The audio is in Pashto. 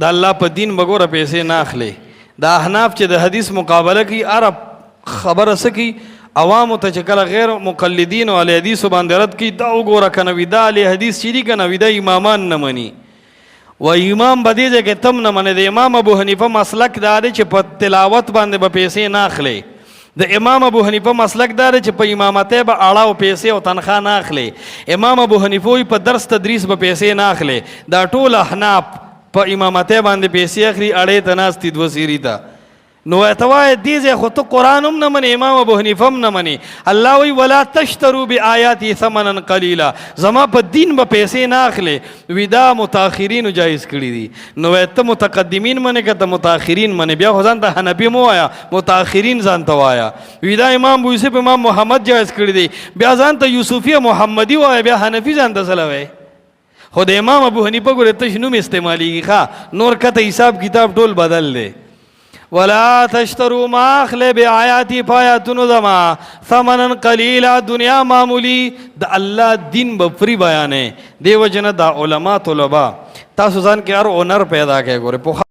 دا الله په دین بګوره پیسې نه اخلي. دا احناف چې د حدیث مقابله کوي عرب خبره سکی عوامو ته چې کله غیر مقلدین او علی حدیث باندې رد کوي دا وګوره کنه وی دا علی حدیث چې دی کنه وی دا امامان نه مني و امام بدی چې تم نه مني. د امام ابو حنیفه مسلک دا دی چې په تلاوت باندې به پیسې نه اخلي. د امام ابو حنیفه مسلک دا دی چې په امامته به اړه او پیسې او تنخواه نه اخلي. امام ابو حنیفه په درس تدریس به پیسې نه اخلي. دا ټول احناف په امامته باندې پیسې اخلي اړې ته ناستي دوه سیری ته. نو اتوای دیزه خو ته قرآن هم نه منی امام ابو حنیفه هم نه منی. الله وی ولا تشتروا بآیاتی ثمنا قلیلا زما په دین به پیسې نه اخلي. وی دا متأخرین جایز کړی دي. نو ته متقدمین منی که ته متأخرین منی بیا خو ځان ته حنفی مو وایا متأخرین ځان ته وایا. وی دا امام ابو یوسف امام محمد جایز کړی دي بیا ځان ته یوسفی محمدی وایا بیا حنفی ځان ته سلوي. خو د امام ابو حنیفه ګوره تش نوم استعمالیږي ښه نور کته حساب کتاب ټول بدل دی. ولا تشتروا ما اخلي بآياتي فآياتونو زما ثمنا قليلا دنیا معمولی د الله دین به فری بیانې. دیو جن دا علما طلبا تاسو ځان کې هر اونر پیدا کې ګوره